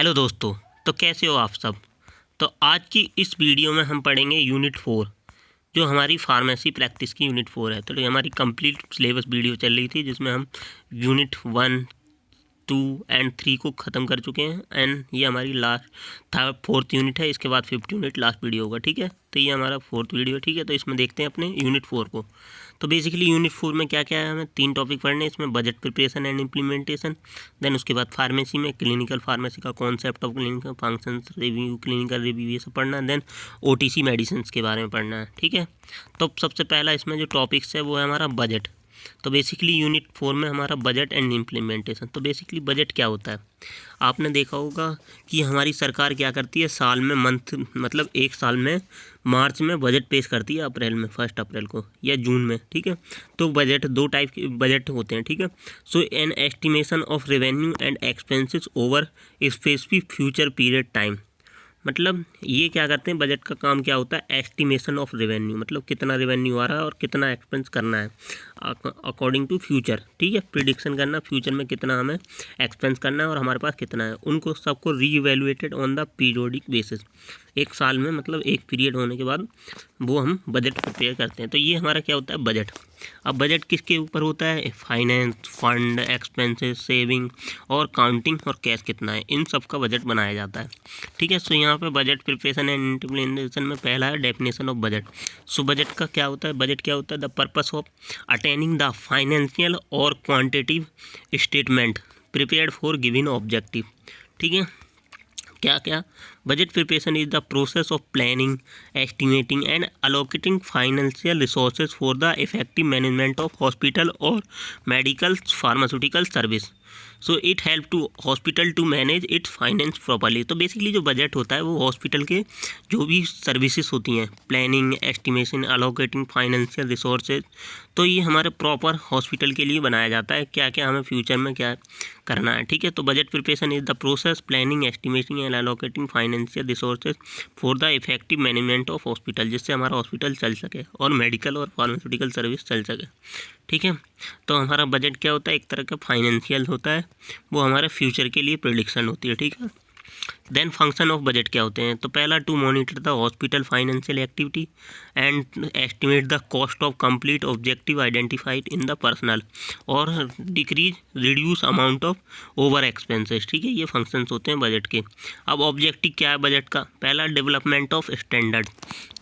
Hello दोस्तों, तो कैसे हो आप सब। तो आज की इस वीडियो में हम पढ़ेंगे यूनिट 4, जो हमारी फार्मेसी प्रैक्टिस की यूनिट 4 है। तो ये हमारी कंप्लीट सिलेबस वीडियो चल रही थी, जिसमें हम यूनिट 1, 2 एंड 3 को ख़त्म कर चुके हैं। एंड ये हमारी लास्ट फोर्थ यूनिट है। इसके बाद 5th यूनिट लास्ट वीडियो होगा, ठीक है। तो ये हमारा 4th वीडियो है, ठीक है। तो इसमें देखते हैं अपने यूनिट 4 को। तो बेसिकली यूनिट 4 में क्या क्या है, हमें 3 टॉपिक पढ़ने हैं इसमें। Budget preparation and implementation, then उसके बाद फार्मेसी में क्लिनिकल फार्मेसी का concept of clinical functions review, clinical review, ये सब पढ़ना है। देन ओटीसी मेडिसिन के बारे में पढ़ना है, ठीक है। तो सबसे पहला इसमें जो टॉपिक्स है वो है हमारा बजट। तो बेसिकली यूनिट 4 में हमारा बजट एंड इम्प्लीमेंटेशन। तो बेसिकली बजट क्या होता है, आपने देखा होगा कि हमारी सरकार क्या करती है, साल में मतलब एक साल में मार्च में बजट पेश करती है, अप्रैल में 1 अप्रैल को या जून में, ठीक है। तो बजट 2 टाइप के बजट होते हैं, ठीक है। So an estimation of revenue and expenses over specific future period time. मतलब ये क्या करते हैं, बजट का काम क्या होता है, एस्टिमेशन ऑफ रेवेन्यू, मतलब कितना रेवेन्यू आ रहा है और कितना एक्सपेंस करना है अकॉर्डिंग टू फ्यूचर, ठीक है। प्रिडिक्शन करना फ्यूचर में कितना हमें एक्सपेंस करना है और हमारे पास कितना है, उनको सबको रीइवैल्यूएटेड ऑन द पीरियोडिक बेसिस। एक साल में मतलब एक पीरियड होने के बाद वो हम बजट प्रिपेयर करते हैं। तो ये हमारा क्या होता है, बजट। अब बजट किसके ऊपर होता है, फाइनेंस, फंड, एक्सपेंसेस, सेविंग और काउंटिंग और कैश कितना है, इन सब का बजट बनाया जाता है, ठीक है। सो यहाँ पे बजट प्रिपरेशन एंड इम्प्लीमेंटेशन में पहला है definition of budget. So budget का क्या होता है, बजट क्या होता है, the purpose of attaining the financial और quantitative statement prepared for given objective, ठीक है। क्या क्या, budget preparation is the process of planning, estimating and allocating financial resources for the effective management of hospital और medical pharmaceutical service. So it help to hospital to manage it finance properly. तो basically जो budget होता है वो hospital के जो भी services होती हैं, planning, estimation, allocating financial resources, तो ये हमारे प्रॉपर हॉस्पिटल के लिए बनाया जाता है, क्या क्या हमें फ्यूचर में क्या करना है, ठीक है। तो budget preparation is the process planning, estimating and allocating financial resources for the effective management of hospital, जिससे हमारा हॉस्पिटल चल सके और मेडिकल और फार्मास्यूटिकल सर्विस चल सके, ठीक है। तो हमारा बजट क्या होता है, एक तरह का फाइनेंशियल होता है, वो हमारे फ्यूचर के लिए प्रेडिक्शन होती है, ठीक है। देन फंक्शन ऑफ बजट क्या होते हैं, तो पहला to monitor the hospital financial activity and estimate the cost of complete objective identified in the personal और decrease reduce amount of over expenses, ठीक है। ये फंक्शंस होते हैं बजट के। अब ऑब्जेक्टिव क्या है बजट का, पहला डेवलपमेंट ऑफ स्टैंडर्ड,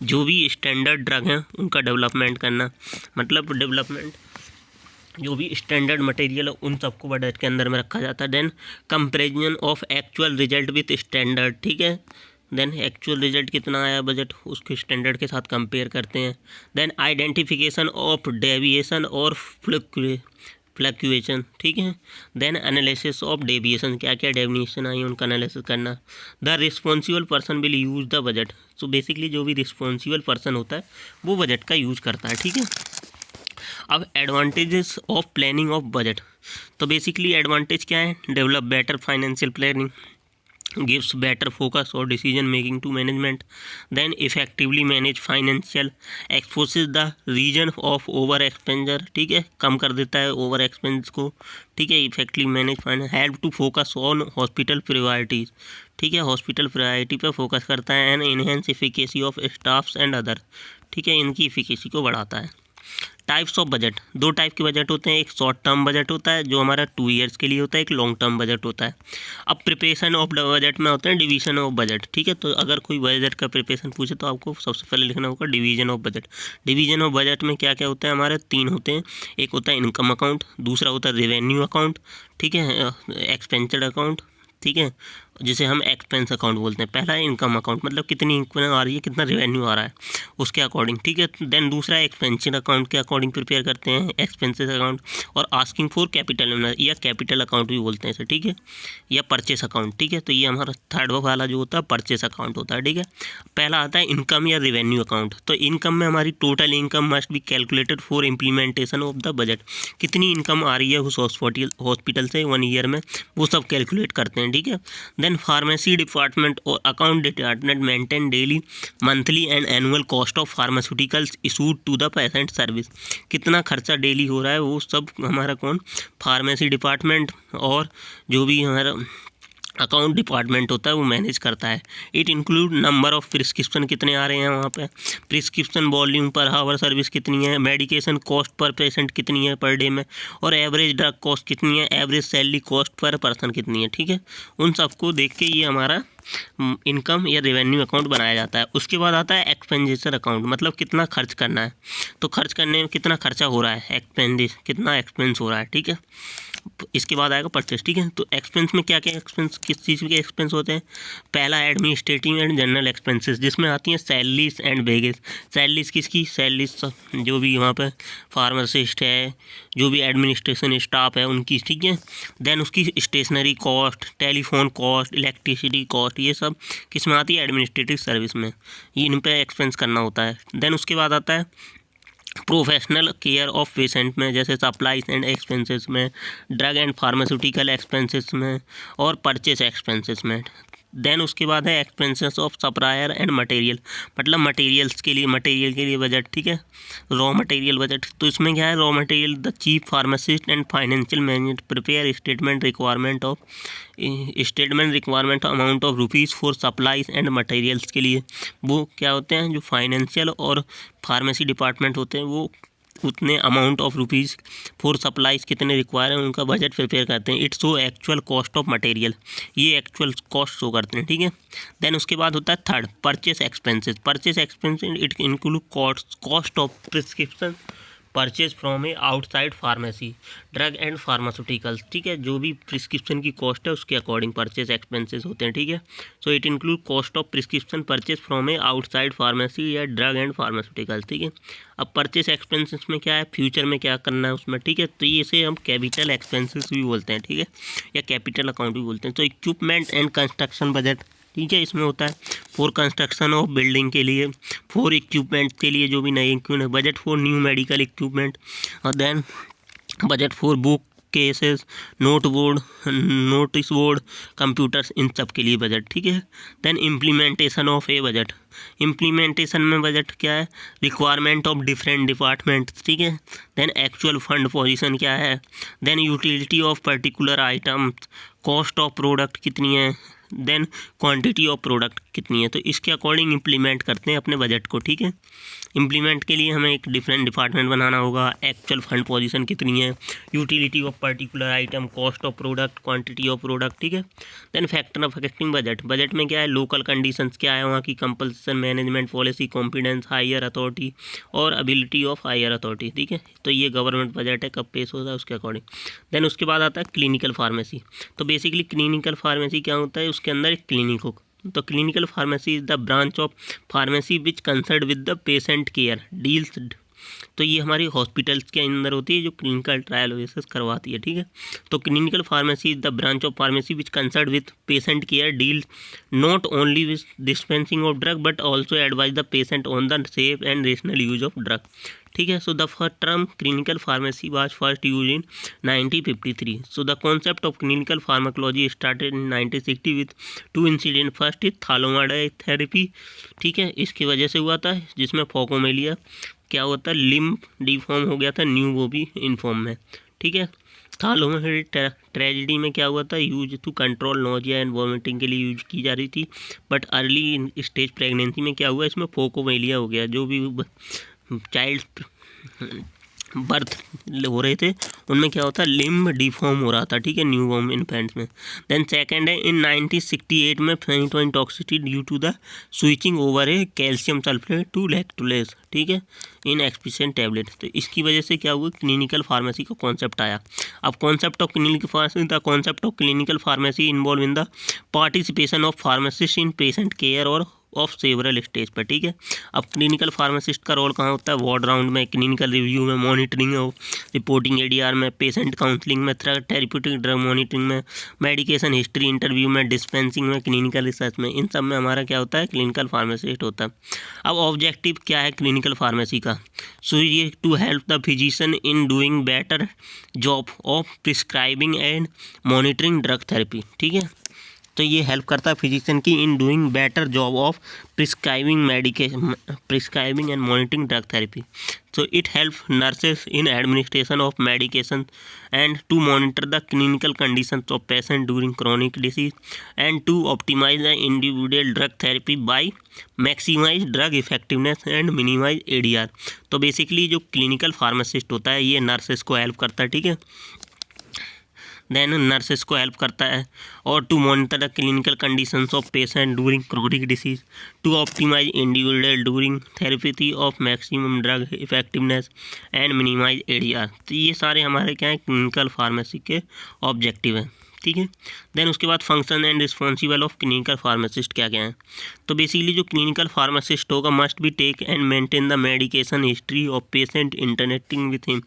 जो भी स्टैंडर्ड ड्रग हैं उनका डेवलपमेंट करना, मतलब डेवलपमेंट जो भी स्टैंडर्ड मटेरियल है उन सबको बजट के अंदर में रखा जाता है। Then comparison of actual result with standard, ठीक है। देन एक्चुअल रिजल्ट कितना आया बजट, उसके स्टैंडर्ड के साथ कंपेयर करते हैं। देन आइडेंटिफिकेशन ऑफ डेविएशन और फ्लक्चुएशन, ठीक है। देन एनालिसिस ऑफ डेविएशन, क्या क्या डेविएशन आई उनका एनालिसिस करना। The responsible person will use the budget. So basically जो भी रिस्पॉन्सिबल पर्सन होता है वो बजट का यूज़ करता है, ठीक है। अब advantages of planning of budget, तो बेसिकली एडवांटेज क्या है, develop better financial planning, gives better focus और decision making to management. Then effectively manage financial, exposes the reason of over expenditure, ठीक है, कम कर देता है ओवर एक्सपेंस को, ठीक है। Effectively manage finance, help to focus on hospital priorities, ठीक है, हॉस्पिटल प्रायोरिटी पर फोकस करता है। And enhance efficacy of staffs and other, ठीक है, इनकी इफिकेसी को बढ़ाता है। टाइप्स ऑफ बजट, 2 टाइप के बजट होते हैं, एक शॉर्ट टर्म बजट होता है जो हमारा 2 ईयर्स के लिए होता है, एक लॉन्ग टर्म बजट होता है। अब प्रिपरेशन ऑफ बजट में होते हैं डिवीजन ऑफ बजट, ठीक है। तो अगर कोई बजट का प्रिपरेशन पूछे तो आपको सबसे पहले लिखना होगा division of budget. Division of budget में क्या क्या होता है, हमारे 3 होते हैं, एक होता है इनकम अकाउंट, दूसरा होता है रेवेन्यू अकाउंट, ठीक है, एक्सपेंचर अकाउंट, ठीक है, जिसे हम एक्सपेंस अकाउंट बोलते हैं। पहला है इनकम अकाउंट, मतलब कितनी इनकम आ रही है, कितना रेवेन्यू आ रहा है उसके अकॉर्डिंग, ठीक है। देन दूसरा एक्सपेंशन अकाउंट के अकॉर्डिंग प्रिपेयर करते हैं एक्सपेंसेस अकाउंट, और आस्किंग फॉर कैपिटल या कैपिटल अकाउंट भी बोलते हैं इसे, ठीक है, या परचेस अकाउंट, ठीक है। तो ये हमारा थर्ड वाला जो होता है परचेस अकाउंट होता है, ठीक है। पहला आता है इनकम या रेवेन्यू अकाउंट। तो इनकम में हमारी total income must be calculated for implementation of the budget, कितनी इनकम आ रही है उस हॉस्पिटल से 1 ईयर में, वो सब कैलकुलेट करते हैं, ठीक है। देन फार्मेसी डिपार्टमेंट और account department maintain daily, monthly and annual cost of pharmaceuticals issued to the patient service, कितना खर्चा डेली हो रहा है वो सब हमारा कौन, फार्मेसी डिपार्टमेंट और जो भी हमारा अकाउंट डिपार्टमेंट होता है वो मैनेज करता है। It include number of prescription कितने आ रहे हैं वहाँ पे, प्रिस्क्रिप्शन वॉल्यूम पर हावर सर्विस कितनी है, मेडिकेशन कॉस्ट पर पेशेंट कितनी है पर डे में, और एवरेज ड्रग कॉस्ट कितनी है, average salary cost per person कितनी है। ठीक है, उन सबको देख के ये हमारा इनकम या रेवेन्यू अकाउंट बनाया जाता है। उसके बाद आता है एक्सपेंडिचर अकाउंट, मतलब कितना खर्च करना है, तो खर्च करने में कितना खर्चा हो रहा है, कितना एक्सपेंस हो रहा है। ठीक है, इसके बाद आएगा परचेस। ठीक है, तो एक्सपेंस में क्या क्या एक्सपेंस, किस चीज़ के एक्सपेंस होते हैं। पहला एडमिनिस्ट्रेटिव एंड जनरल एक्सपेंसेस, जिसमें आती हैं सैलरीज एंड वेजेस। सैलरीज किसकी, सैलरीज जो भी वहाँ पर फार्मासिस्ट है, जो भी एडमिनिस्ट्रेशन स्टाफ है उनकी। ठीक है, देन उसकी stationery cost, telephone cost, electricity cost, ये सब किस में आती है, एडमिनिस्ट्रेटिव सर्विस में, ये इन पर एक्सपेंस करना होता है। देन उसके बाद आता है प्रोफेशनल केयर ऑफ पेशेंट में, जैसे सप्लाईज एंड एक्सपेंसेस में, ड्रग एंड फार्मास्यूटिकल एक्सपेंसेस में, और परचेस एक्सपेंसेस में। देन उसके बाद है expenses of supplier and material, मतलब मटेरियल के लिए बजट। ठीक है, रॉ मटेरियल बजट, तो इसमें क्या है, raw material the chief pharmacist and financial manager prepare statement requirement amount of rupees for supplies and materials के लिए। वो क्या होते हैं, जो फाइनेंशियल और फार्मेसी डिपार्टमेंट होते हैं, वो उतने amount of rupees for supplies कितने रिक्वायर हैं उनका बजट प्रिपेयर करते हैं। It's show actual cost of material, ये एक्चुअल कॉस्ट शो करते हैं। ठीक है, देन उसके बाद होता है third purchase expenses. Purchase expenses it include cost of prescription purchase from A outside pharmacy, drug and pharmaceuticals. ठीक है, जो भी प्रिस्क्रिप्शन की कॉस्ट है उसके अकॉर्डिंग परचेज एक्सपेंसेस होते हैं। ठीक है, so it include cost of prescription purchase from A outside pharmacy या ड्रग एंड फार्मास्यूटिकल्स। ठीक है, अब परचेज एक्सपेंसेस में क्या है, फ्यूचर में क्या करना है उसमें। ठीक है, तो ये इसे हम कैपिटल एक्सपेंसेस भी बोलते हैं। ठीक है, या कैपिटल अकाउंट भी बोलते हैं। तो इक्विपमेंट एंड कंस्ट्रक्शन बजट, ठीक है, इसमें होता है फॉर कंस्ट्रक्शन ऑफ बिल्डिंग के लिए, फॉर इक्विपमेंट के लिए जो भी नए equipment, budget for new medical equipment, और then budget for book cases, notice board, computers, इन सब के लिए बजट। ठीक है, then implementation of a budget, implementation में बजट क्या है, रिक्वायरमेंट ऑफ डिफरेंट डिपार्टमेंट। ठीक है, देन एक्चुअल फंड पोजीशन क्या है, then utility of particular items, cost of product कितनी है, देन क्वांटिटी ऑफ प्रोडक्ट कितनी है। तो इसके अकॉर्डिंग इम्प्लीमेंट करते हैं अपने बजट को। ठीक है, इम्प्लीमेंट के लिए हमें एक डिफरेंट डिपार्टमेंट बनाना होगा, एक्चुअल फंड पोजीशन कितनी है, utility of particular item, cost of product, quantity of product. ठीक है, then factor of affecting budget, budget में क्या है, लोकल कंडीशंस क्या है वहाँ की, compulsion management policy, confidence, higher authority और एबिलिटी ऑफ हायर अथॉरिटी। ठीक है, तो ये गवर्नमेंट बजट है, कब पेश होता है उसके अकॉर्डिंग। देन उसके बाद आता है क्लिनिकल फार्मेसी। तो बेसिकली क्लिनिकल फार्मेसी क्या होता है, उसके अंदर एक क्लिनिक हो। तो clinical pharmacy is the branch of pharmacy which concern with the patient care deals. तो ये हमारी हॉस्पिटल्स के अंदर होती है जो क्लिनिकल ट्रायल बेसिस करवाती है। ठीक है, तो clinical pharmacy is the branch of pharmacy which concern with patient care deals not only with dispensing of drug but also advise the patient on the safe and rational use of drug. ठीक है, so the first term clinical pharmacy was first use in 1953. So the concept of clinical pharmacology started in 1960 with two incident. First is thalidomide therapy. ठीक है, इसकी वजह से हुआ था, जिसमें फोकोमेलिया क्या होता है, लिम्ब डिफॉर्म हो गया था, न्यू वो भी इनफॉर्म में। ठीक है, थालोमाइड ट्रेजेडी में क्या हुआ था, use to control nausea and vomiting के लिए यूज की जा रही थी, बट अर्ली स्टेज प्रेगनेंसी में क्या हुआ, इसमें फोकोमेलिया हो गया। जो भी चाइल्ड बर्थ हो रहे थे उनमें क्या होता है, लिम्ब डिफॉर्म हो रहा था। ठीक है, न्यू बॉर्न इन्फेंट्स में। देन सेकंड है इन 1968 में phenytoin toxicity due to the switching over a calcium sulfate to lactose. ठीक है, इन एक्सपिशिएंट टैबलेट। तो इसकी वजह से क्या हुआ, क्लिनिकल फार्मेसी का कॉन्सेप्ट आया। अब concept of clinical pharmacy, the concept of clinical pharmacy involve in the participation of pharmacist in patient care और ऑफ सेवरल स्टेज पर। ठीक है, अब क्लिनिकल फार्मासिस्ट का रोल कहाँ होता है, वार्ड राउंड में, क्लिनिकल रिव्यू में, मॉनिटरिंग ऑफ रिपोर्टिंग एडीआर में, पेशेंट काउंसलिंग में, थेरेप्यूटिक ड्रग मॉनिटरिंग में, मेडिकेशन हिस्ट्री इंटरव्यू में, डिस्पेंसिंग में, क्लिनिकल रिसर्च में, इन सब में हमारा क्या होता है, क्लिनिकल फार्मासिस्ट होता है। अब ऑब्जेक्टिव क्या है क्लिनिकल फार्मेसी का, सो ये to help the physician in doing better job of prescribing and monitoring drug therapy. ठीक है, तो ये हेल्प करता है फिजिशियन की in doing better job of prescribing and monitoring drug therapy. So it helps nurses in administration of medication and to monitor the clinical conditions of patient during chronic disease and to optimize the individual drug therapy by maximize drug effectiveness and minimize ADR. तो basically जो clinical pharmacist होता है ये nurses को help करता है, ठीक है. देन नर्सेस को हेल्प करता है और to monitor the clinical conditions of patient during chronic disease, to optimize individual during therapy of maximum drug effectiveness and minimize ADR. तो ये सारे हमारे क्या है क्लिनिकल फार्मेसी के ऑब्जेक्टिव हैं, ठीक है. देन उसके बाद function and responsible of clinical pharmacist क्या क्या है. तो बेसिकली जो क्लिनिकल फार्मासिस्ट होगा must be take and maintain the medication history of patient interacting with him.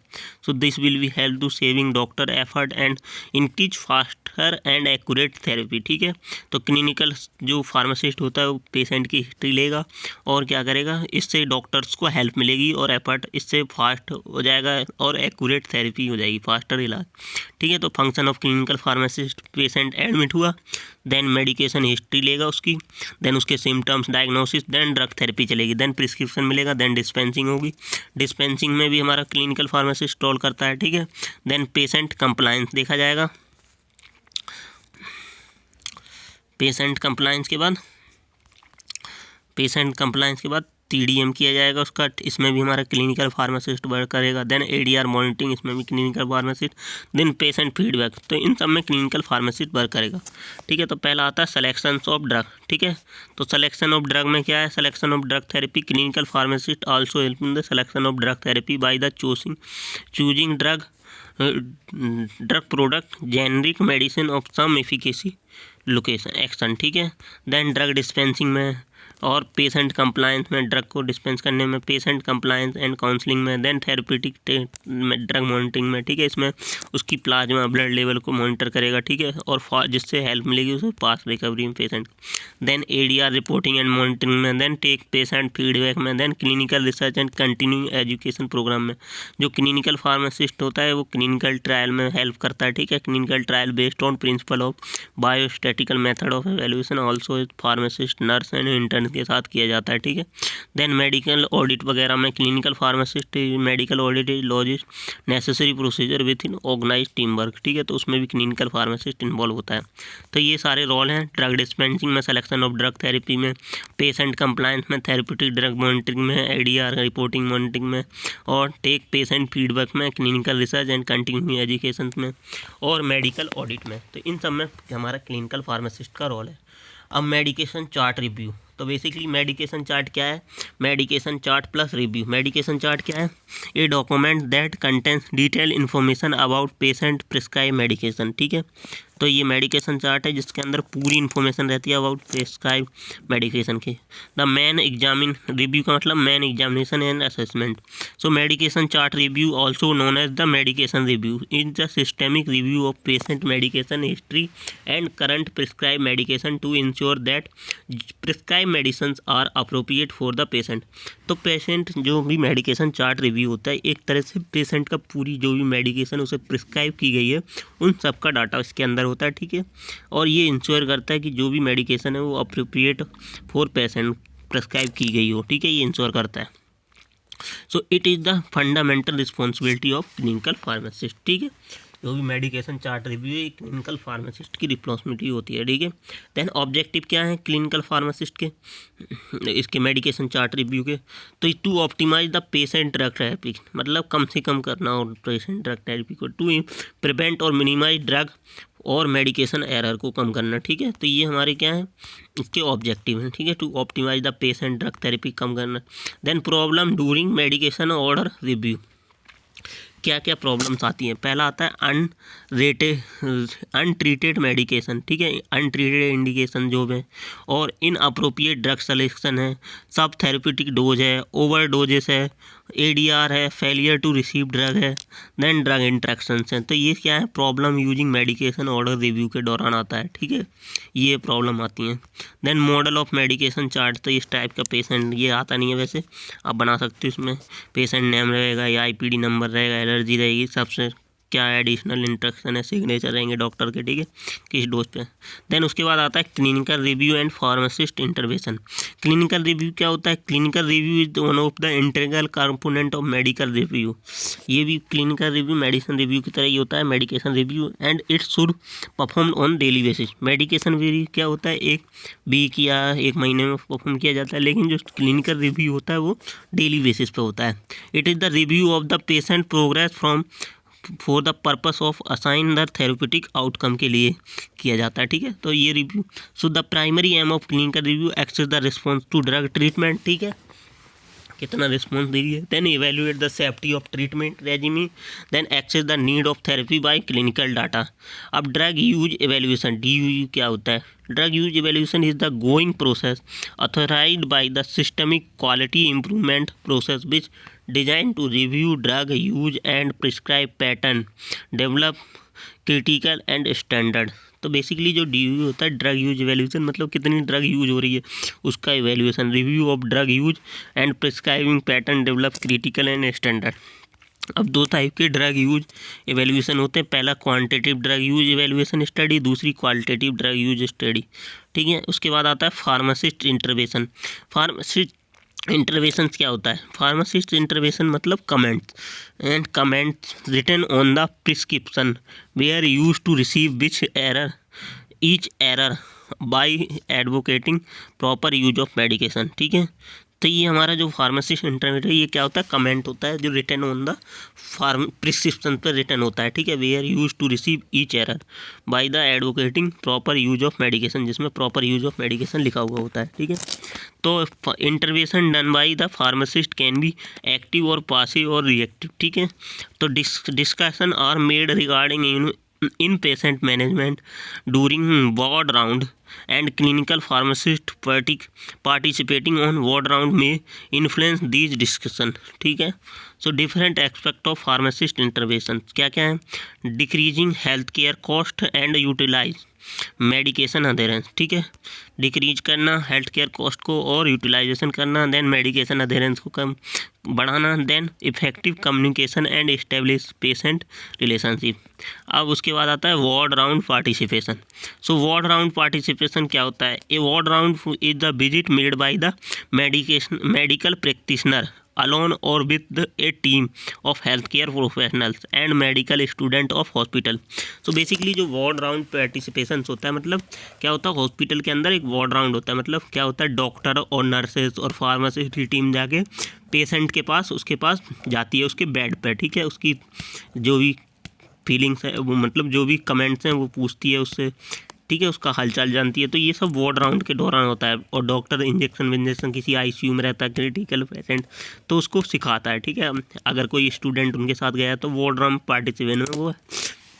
So this will be help to saving doctor effort and increase faster and accurate therapy, ठीक है. तो clinical जो pharmacist होता है वो patient की history लेगा और क्या करेगा, इससे डॉक्टर्स को हेल्प मिलेगी और एफर्ट इससे फास्ट हो जाएगा और एक्यूरेट थेरेपी हो जाएगी, फास्टर इलाज, ठीक है. तो function of clinical pharmacist, patient admit हुआ, देन मेडिकेशन हिस्ट्री लेगा उसकी, देन उसके symptoms diagnosis, then drug therapy चलेगी, देन प्रिस्क्रिप्शन मिलेगा, देन डिस्पेंसिंग होगी. डिस्पेंसिंग में भी हमारा क्लिनिकल फार्मासिस्ट रोल करता है, ठीक है. देन पेशेंट कंप्लायंस देखा जाएगा. पेशेंट कंप्लायंस के बाद TDM किया जाएगा उसका, इसमें भी हमारा क्लिनिकल फार्मासिस्ट वर्क करेगा. देन ADR मॉनिटरिंग, इसमें भी clinical pharmacist. Then patient feedback, तो इन सब में क्लिनिकल फार्मासिस्ट वर्क करेगा, ठीक है. तो पहला आता है सिलेक्शन ऑफ ड्रग, ठीक है. तो सिलेक्शन ऑफ ड्रग में क्या है, selection of drug therapy. Clinical pharmacist also help in the selection of drug therapy by the choosing drug product generic medicine of some efficacy location action, ठीक है. Then drug dispensing में और patient compliance में, drug को dispense करने में, patient compliance and counselling में, then therapeutic drug monitoring में, ठीक है. इसमें उसकी प्लाज्मा ब्लड लेवल को मॉनिटर करेगा, ठीक है, और जिससे हेल्प मिलेगी उसे फास्ट रिकवरी में patient. Then ADR reporting and monitoring में, देन टेक पेशेंट फीडबैक में, then clinical research and continue education program में. जो क्लिनिकल फार्मासिस्ट होता है वो क्लिनिकल ट्रायल में हेल्प करता है, ठीक है. Clinical trial based on principle of बायोस्टैटिकल method of evaluation also pharmacist, nurse and intern के साथ किया जाता है, ठीक है. देन मेडिकल ऑडिट वगैरह में clinical pharmacist medical audit logist necessary procedure with in organise team work, ठीक है. तो उसमें भी क्लिनिकल फार्मासिस्ट इन्वॉल्व होता है. तो ये सारे रोल हैं. ड्रग डिस्पेंसिंग में, सिलेक्शन ऑफ ड्रग थेरेपी में, पेशेंट कंप्लायंस में, थेरेप्यूटिक ड्रग मॉनिटरिंग में, ADR रिपोर्टिंग मॉनिटरिंग में, और टेक पेशेंट फीडबैक में, clinical research and continue education में, और मेडिकल ऑडिट में. तो इन सब में हमारा क्लिनिकल फार्मासिस्ट का रोल है. अब मेडिकेशन चार्ट रिव्यू. तो बेसिकली मेडिकेशन चार्ट क्या है, medication chart plus review. Medication chart क्या है, a document that contains detail information about patient prescribe medication, ठीक है. तो ये मेडिकेशन चार्ट है जिसके अंदर पूरी इन्फॉर्मेशन रहती है अबाउट प्रिस्क्राइब मेडिकेशन की. द मैन एग्जामिन, रिव्यू का मतलब man examination and assessment. So medication chart review also known as the medication review is the systemic review of patient medication history and current prescribe medication to ensure that prescribe medicine are appropriate for the patient. तो patient जो भी medication chart review होता है एक तरह से patient का पूरी जो भी मेडिकेशन उसे प्रिस्क्राइब की गई है उन सब का डाटा इसके अंदर होता है, ठीक है. और ये इंश्योर करता है कि जो भी मेडिकेशन है वो अप्रोप्रिएट फॉर पेशेंट प्रिस्क्राइब की गई हो, ठीक है. ये इंश्योर करता है. So it is the fundamental responsibility of clinical pharmacist, ठीक है. जो भी मेडिकेशन चार्ट रिव्यू है क्लिनिकल फार्मासिस्ट की रिस्पॉन्सिबिलिटी होती है, ठीक है. देन ऑब्जेक्टिव क्या है क्लिनिकल फार्मासिस्ट के, इसके मेडिकेशन चार्ट रिव्यू के. तो to optimize the patient drug therapy, मतलब कम से कम करना और पेशेंट ड्रग थेरेपी को, टू प्रिवेंट और मिनिमाइज ड्रग और मेडिकेशन एरर को कम करना, ठीक है. तो ये हमारे क्या है इसके ऑब्जेक्टिव हैं, ठीक है. To optimize the patient drug therapy कम करना. Then problem during medication order review. क्या क्या प्रॉब्लम्स आती हैं, पहला आता है अनट्रीटेड मेडिकेशन, ठीक है. अनट्रीटेड इंडिकेशन जो है, और इनअप्रोप्रिएट ड्रग सिलेक्शन है, सब थेरेप्यूटिक डोज है, ओवर डोजेस है, ADR है, फेलियर टू रिसीव ड्रग है, देन ड्रग इंट्रैक्शंस हैं. तो ये क्या है problem using medication order review के दौरान आता है, ठीक है. ये प्रॉब्लम आती हैं. Then model of medication chart. तो इस टाइप का पेशेंट ये आता नहीं है, वैसे आप बना सकते हो. इसमें पेशेंट नेम रहेगा या IPD नंबर रहेगा, एलर्जी रहेगी, सबसे क्या एडिशनल इंस्ट्रक्शन है, सिग्नेचर रहेंगे डॉक्टर के, ठीक है, किस डोज पे। देन उसके बाद आता है clinical review and pharmacist intervention. Clinical review क्या होता है? Clinical review is one of the integral component of medical review. ये भी क्लिनिकल रिव्यू मेडिसिन रिव्यू की तरह ही होता है, medication review, and it should perform on daily basis. Medication review क्या होता है? एक वीक या एक महीने में परफॉर्म किया जाता है, लेकिन जो क्लिनिकल रिव्यू होता है वो डेली बेसिस पे होता है। It is the review of the patient progress from for the purpose of assign the therapeutic outcome के लिए किया जाता है, ठीक है। तो ये review, so the primary aim of clinical review assess the response to drug treatment, ठीक है, कितना रिस्पॉन्स दे रही है। Then evaluate the safety of treatment regimen, then assess the need of therapy by clinical data. अब drug use evaluation, DUE क्या होता है? Drug use evaluation is the going process authorized by the systemic quality improvement process which design to review drug use and prescribe pattern develop critical and standard. तो basically जो DUE होता है, drug use evaluation, मतलब कितनी drug use हो रही है उसका evaluation. Review of drug use and prescribing pattern develop critical and standard. अब दो टाइप के ड्रग यूज एवेल्यूएशन होते हैं, पहला quantitative drug use evaluation study, दूसरी क्वालिटेटिव ड्रग यूज स्टडी, ठीक है। उसके बाद आता है फार्मासिस्ट इंटरवेंशन। फार्मासिस्ट इंटरवेंशन क्या होता है? फार्मासिस्ट इंटरवेंशन मतलब comments and comments written on the prescription where use to receive which error each error by advocating proper use of medication, ठीक है। तो ये हमारा जो फार्मासिस्ट इंटरवेंशन है, ये क्या होता है? कमेंट होता है जो रिटन ऑन द प्रिस्क्रिप्शन पर रिटन होता है, ठीक है। Where use to receive each error by the advocating proper use of medication, जिसमें प्रॉपर यूज ऑफ मेडिकेशन लिखा हुआ होता है, ठीक है। तो intervention done by the pharmacist can be active और पासिव और रिएक्टिव, ठीक है। तो discussion are made regarding in patient management during ward round and clinical pharmacist participating on ward round may influence these discussion, ठीक है। So different aspect of pharmacist intervention क्या क्या है? Decreasing health care cost and utilize medication adherence, ठीक है, decrease करना health care cost को और यूटिलाइजेशन करना, देन मेडिकेशन अधेरेंस को कम बढ़ाना, then effective communication and establish patient relationship. अब उसके बाद आता है ward round participation. So ward round participation क्या होता है? A ward round is the visit made by the medical practitioner alone or with a team of healthcare professionals and medical student of hospital। So basically जो ward round participation होता है, मतलब क्या होता है? हॉस्पिटल के अंदर एक वार्ड राउंड होता है, मतलब क्या होता है? डॉक्टर और नर्सेज और फार्मासिस्ट की टीम जाके पेशेंट के पास, उसके पास जाती है, उसके बेड पर, ठीक है, उसकी जो भी फीलिंग्स है वो, मतलब जो भी कमेंट्स हैं वो पूछती है उससे, ठीक है, उसका हालचाल जानती है। तो ये सब वार्ड राउंड के दौरान होता है। और डॉक्टर इंजेक्शन विंजेक्शन, किसी ICU में रहता है क्रिटिकल पेशेंट, तो उसको सिखाता है, ठीक है। अगर कोई स्टूडेंट उनके साथ गया तो वार्ड राउंड पार्टिसिपेशन में वो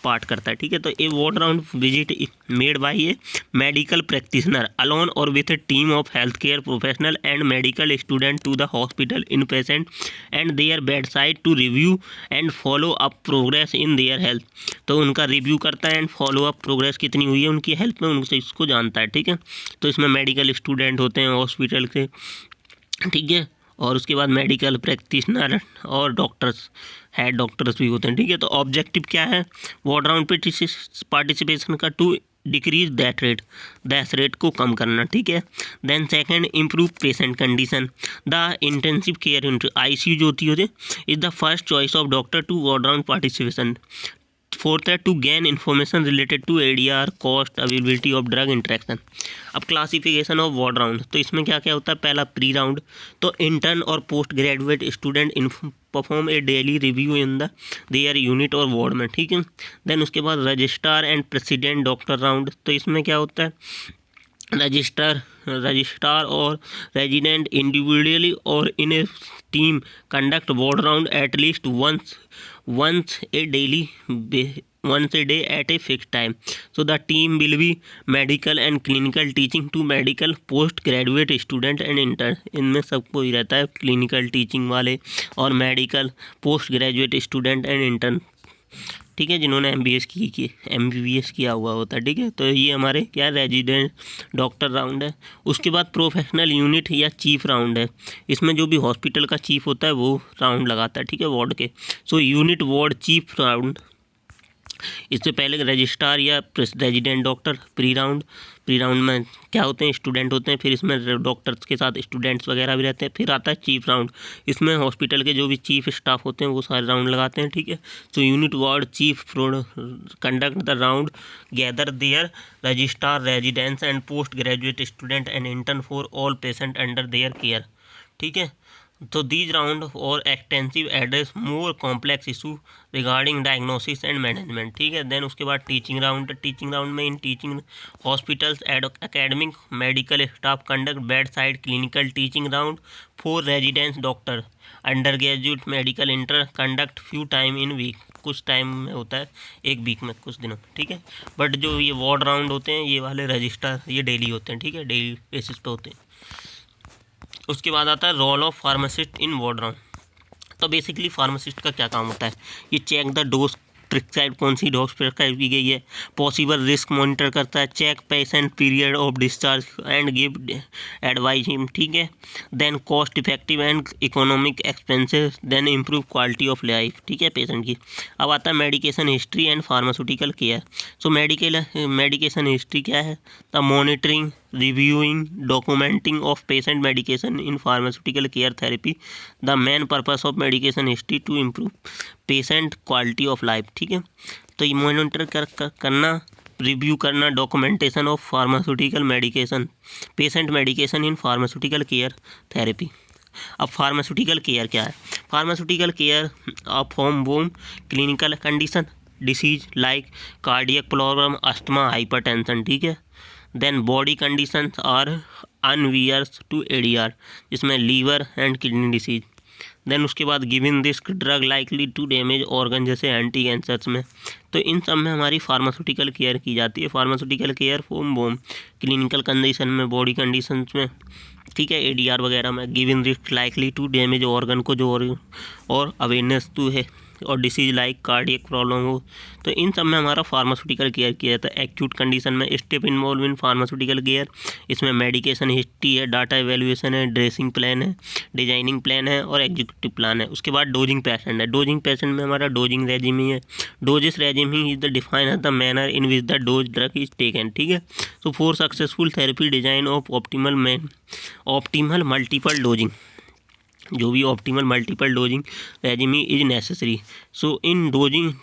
पार्ट करता है, ठीक है। तो a ward round visit made by a medical practitioner alone or with a team of health care professional and medical student to the hospital in patient and their bed side to review and follow up progress in their health. तो उनका review करता है and follow up progress कितनी हुई है उनकी health में, उनसे इसको जानता है, ठीक है। तो इसमें मेडिकल स्टूडेंट होते हैं हॉस्पिटल के, ठीक है, और उसके बाद मेडिकल प्रैक्टिशनर और डॉक्टर्स, हेड डॉक्टर्स भी होते हैं, ठीक है। तो ऑब्जेक्टिव क्या है वार्ड राउंड पार्टिसिपेशन का? टू डिक्रीज डेथ रेट को कम करना, ठीक है। Then second, improve patient condition. The intensive care unit ICU जो होती है is the first choice of doctor to ward round participation. Fourth है to gain information related to ADR cost availability of drug interaction. अब classification of ward round, तो इसमें क्या क्या होता है? पहला प्री राउंड, तो इंटर्न और post graduate student perform a daily review in the their unit और वार्ड में, ठीक है। देन उसके बाद registrar and president doctor round, तो इसमें क्या होता है? रजिस्ट्रार और रेजिडेंट इंडिविजुअली और in a team conduct ward round at least once a day at a fixed time. So the team will be medical and clinical teaching to medical postgraduate student and intern। इनमें सबको ही रहता है, clinical teaching वाले और medical post graduate student and intern, ठीक है, जिन्होंने MBBS किया हुआ होता है, ठीक है। तो ये हमारे क्या रेजिडेंट डॉक्टर राउंड है। उसके बाद प्रोफेशनल यूनिट या चीफ राउंड है। इसमें जो भी हॉस्पिटल का चीफ होता है वो राउंड लगाता है, ठीक है, वार्ड के। So unit ward chief round इससे पहले रजिस्ट्रार या रेजिडेंट डॉक्टर, प्री राउंड में क्या होते हैं, स्टूडेंट होते हैं, फिर इसमें डॉक्टर्स के साथ स्टूडेंट्स वगैरह भी रहते हैं। फिर आता है चीफ राउंड, इसमें हॉस्पिटल के जो भी चीफ स्टाफ होते हैं वो सारे राउंड लगाते हैं, ठीक है। तो unit ward chief conduct the round, gather their registrar, residents and post graduate student and intern for all patient under their care, ठीक है। तो दीज राउंड और extensive address more complex issue regarding diagnosis and management, ठीक है। Then उसके बाद teaching round में in teaching hospitals academic medical staff conduct bed side clinical teaching round for residents doctor under graduate medical inter conduct few time in week, कुछ time में होता है, एक वीक में, कुछ दिनों, ठीक है। बट जो ये वार्ड राउंड होते हैं ये वाले रजिस्टर ये डेली होते हैं, ठीक है, डेली बेसिस पे होते हैं। उसके बाद आता है role of pharmacist in ward round. तो बेसिकली फार्मासिस्ट का क्या काम होता है, ये चेक द डोज प्रिस्क्राइब, कौन सी डोज प्रिस्क्राइब की गई है, पॉसिबल रिस्क मॉनिटर करता है, check patient period of discharge and give advice him, ठीक है। Then cost effective and economic expenses, then improve quality of life, ठीक है, पेशेंट की। अब आता है medication history and pharmaceutical care. So medication history क्या है, the monitoring, reviewing, documenting of patient medication in pharmaceutical care therapy, the main purpose of medication history to improve patient quality of life, ठीक है। तो ये monitor करना, review करना, documentation of pharmaceutical medication, patient medication in pharmaceutical care therapy. अब pharmaceutical care क्या है, pharmaceutical care from whom clinical condition disease like cardiac problem, asthma, hypertension, ठीक है। Then body conditions are unawares to ADR, जिसमें liver and kidney disease. देन उसके बाद given this drug likely to damage organ, जैसे anti cancers में। तो इन सब में हमारी फार्मास्यूटिकल केयर की जाती है। फार्मास्यूटिकल केयर फॉर्म बोम क्लिनिकल कंडीशन में, बॉडी कंडीशंस में, ठीक है, ADR वगैरह में। Given risk likely to damage organ को जो और अवेयरनेस टू है, और डिसीज लाइक कार्डियक प्रॉब्लम हो, तो इन सब में हमारा फार्मास्यूटिकल केयर किया जाता है। एक्यूट कंडीशन में step involve in pharmaceutical care, इसमें मेडिकेशन हिस्ट्री है, डाटा एवेल्यूएशन है, ड्रेसिंग प्लान है, डिजाइनिंग प्लान है और एग्जीक्यूटिव प्लान है। उसके बाद डोजिंग पेशेंट है। डोजिंग पेशेंट में हमारा डोजिंग रेजिम ही है। डोजेस रेजिम ही is the define as the manner in which the dose drug is taken, ठीक है। So for successful therapy design of optimal multiple dosing, जो भी optimal multiple dosing regime is necessary. So in doses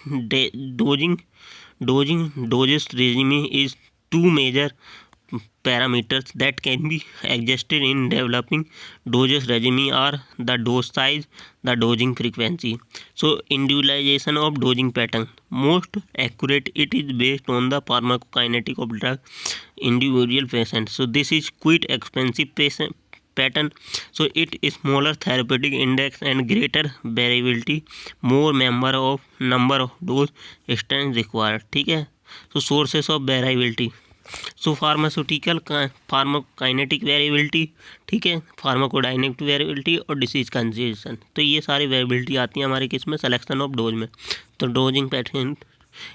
regime is two major parameters that can be adjusted in developing dosage regime are the dose size, the dosing frequency. So individualization of dosing pattern, most accurate it is based on the pharmacokinetic of drug individual patient. So this is quite expensive pattern, so it is smaller therapeutic index and greater variability, more number of dose strength required, ठीक है। So sources of variability, so pharmacokinetic variability, ठीक है, pharmacodynamic variability और disease consistency. तो ये सारी variability आती है हमारे किस में, सिलेक्शन ऑफ डोज में। तो dosing pattern,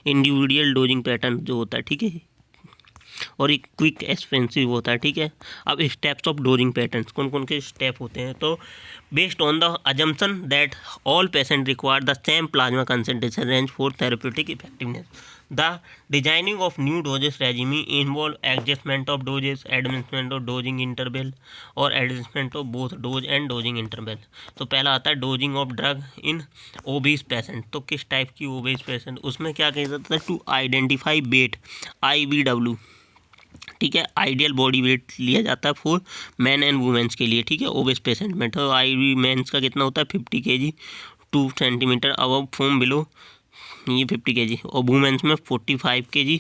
individual dosing pattern जो होता है, ठीक है, और एक क्विक एक्सपेंसिव होता है, ठीक है। अब स्टेप्स ऑफ डोजिंग पैटर्न्स, कौन कौन के स्टेप होते हैं, तो based on the assumption that all patient require the same plasma concentration range for therapeutic effectiveness, the designing of new doses regime involve adjustment of doses, adjustment of dosing interval और adjustment of both dose and dosing interval. तो पहला आता है dosing of drug in obese patient. तो किस type की obese patient, उसमें क्या कहा जाता है, टू आइडेंटिफाई वेट IBW, ठीक है, आइडियल बॉडी वेट लिया जाता है फॉर मैन एंड वुमेंस के लिए, ठीक है, ओबेस पेशेंट में। तो मेंस का कितना होता है 50 kg 2 centimetre above from below, ये 50 kg, और वुमेंस में 45 kg।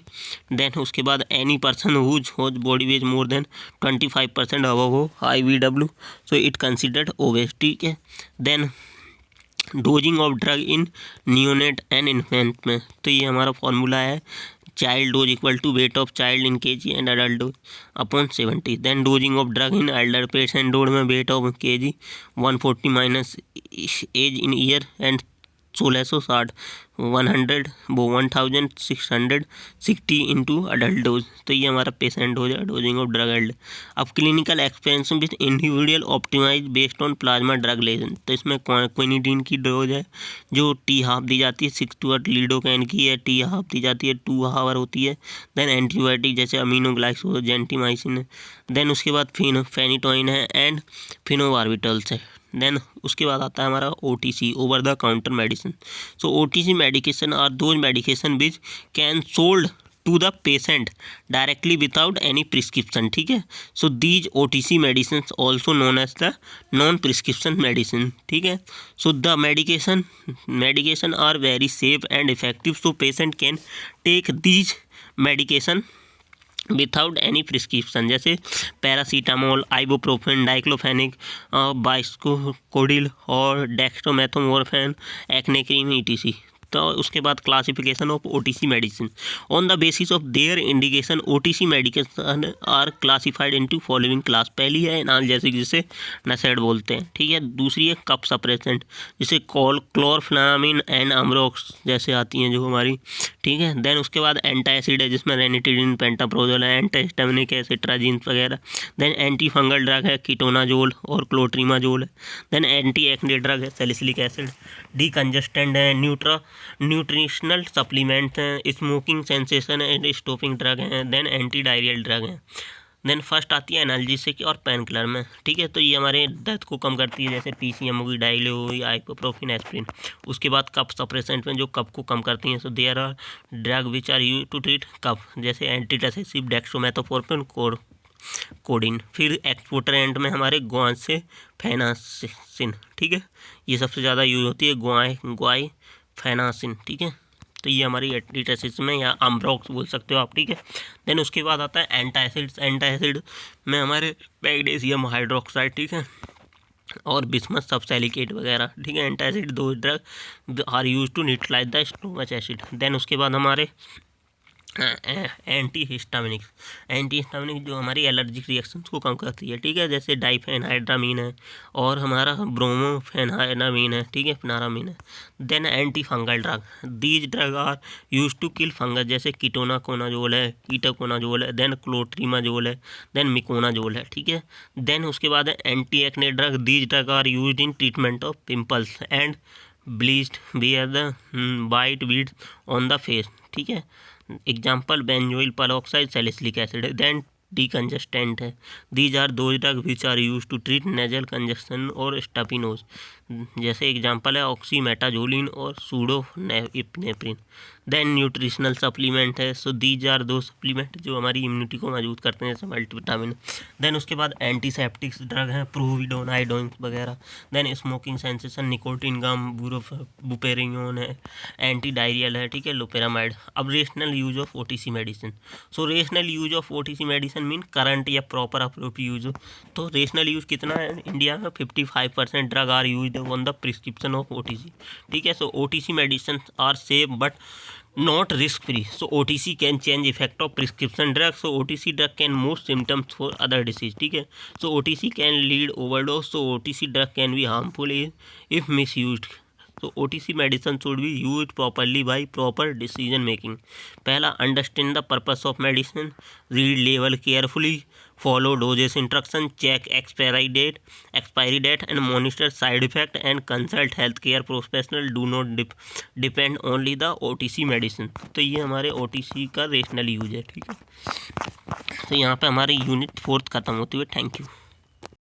देन उसके बाद any person whose body weight more than 25% above हो IBW, so it considered obese, ठीक है। Then dosing of drug in neonate and infant में, तो ये हमारा फॉर्मूला है, child dose equal to weight of child in kg and adult dose upon 70। Then dosing of drug in elder patient, dose में weight of kg 140 minus age in year and 1660 1660 into adult dose. तो ये हमारा patient dose है, dosing of drug eld. अब clinical experience with individual optimize based on plasma drug lesion. तो इसमें quinidine की dose है जो टी हाफ दी जाती है, 6 to 8 लीडोकैन की है, टी हाफ दी जाती है, 2 आवर होती है। देन एंटीबायोटिक जैसे अमीनोग्लाइकोज, जेंटीमाइसिन है। देन उसके बाद फेनिटोइन है एंड फिनोबार्बिटल्स है। देन उसके बाद आता है हमारा OTC, over the counter medicine. So OTC medication are those medication which can sold to the patient directly without any prescription. ठीक है, so these OTC medicine also known as the non prescription medicine. ठीक है, so the medication are very safe and effective, so patient can take these medication without any prescription, जैसे paracetamol, ibuprofen, diclofenac, bisacodyl और dextromethorphan, acne cream, ETC। तो उसके बाद classification of OTC medicine. On the basis of their indication OTC medication are classified into following class. पहली है analgesic जिसे नसेड बोलते हैं। ठीक है, दूसरी है कफ सप्रेसेंट जिसे क्लोरफेनामिन एंड अमरोक्स जैसे आती हैं जो हमारी। ठीक है, देन उसके बाद एंटासिड है जिसमें रेनिटिडिन, पेंटाप्रोजोल है, एंटाहिस्टामिनिक है, सिट्राजिन्स वगैरह। देन एंटी फंगल ड्रग है कीटोनाजोल और क्लोट्रीमाजोल है। देन एंटी एक्ने ड्रग है सैलिसिलिक एसिड। डीकंजेस्टेंट है न्यूट्रिशनल सप्लीमेंट हैं, smoking sensation and stopping drug हैं। देन एंटी डायरियल ड्रग हैं। देन फर्स्ट आती है एनाल्जेसिक और पेन किलर में। ठीक है, तो ये हमारे दर्द को कम करती है, जैसे PCM होगी, डायलो हुई, आइबुप्रोफेन, एस्प्रिन। उसके बाद कफ सप्रेसेंट में जो कफ को कम करती हैं, so there are drug which are use to treat cough, जैसे एंटीडेसेसिव, डेक्स्ट्रोमेथोफोर्फेन, कोडिन। फिर एक्सपोर्टेंट में हमारे गुआन से फेनासिन। ठीक है, ये सबसे ज़्यादा यूज होती है गुआई फेनासिन। ठीक है, तो ये हमारी एंटीडेसेसिव में या अम्ब्रोक्स बोल सकते हो आप। ठीक है, देन उसके बाद आता है एंटासिड्स। एंटासिड में हमारे मैग्नीशियम हाइड्रोक्साइड, ठीक है, और बिस्मथ सबसैलिकेट वगैरह। ठीक है, antacid those drug are use to neutralize the stomach acid. Then उसके बाद हमारे एंटी हिस्टामिनिक जो हमारी एलर्जिक रिएक्शंस को कम करती है। ठीक है, जैसे डाइफेनहाइड्रामीन है और हमारा ब्रोमोफेनहाइड्रामीन है। ठीक है, फिनारामीन है। Then anti fungal drug, these drug are use to kill fungus, जैसे कीटोनाकोनाजोल है, कीटाकोनाजोल है, देन क्लोट्रीमाजोल है, देन मिकोनाजोल है। ठीक है, देन उसके बाद है anti acne drug, these drug are use in treatment of pimples and bleached wear the white weeds on the face. ठीक है, example benzoyl peroxide, salicylic acid है। देन डीकंजेस्टेंट है, these are those drug which are use to treat nasal congestion और स्टापिनोज, जैसे example है ऑक्सीमेटाजोलिन और सूडोनेफ्रिन। Then nutritional supplement है, so these are दो सप्लीमेंट जो हमारी इम्यूनिटी को मजबूत करते हैं, जैसे मल्टीविटामिन। देन उसके बाद एंटीसेप्टिक्स ड्रग हैं, प्रोविडोन, आयोडोन वगैरह। Then smoking sensation, nicotine gum, बुपेरिन है, एंटी डायरियल है। ठीक है, लोपेरामाइड। अब rational use of OTC medicine. So rational use of OTC medicine mean correct या प्रॉपर अप्रोप्रिएट यूज। तो रेशनल यूज कितना है इंडिया में? 55% drug are use on the prescription of OTC। ठीक है, so OTC medicine are safe but not risk free, so OTC can change effect of prescription drugs, so OTC drug can move symptoms for other disease. ठीक है, so OTC can lead overdose, so OTC drug can be harmful if misused. So OTC medicine should be used properly by proper decision making. पहला, understand the purpose of medicine, read label carefully, follow dosage instruction, check expiry date and monitor side effect and consult healthcare professional. Do not depend only the OTC medicine. तो ये हमारे OTC का rational use है। ठीक है, तो यहाँ पे हमारी यूनिट 4 खत्म होती है। Thank you.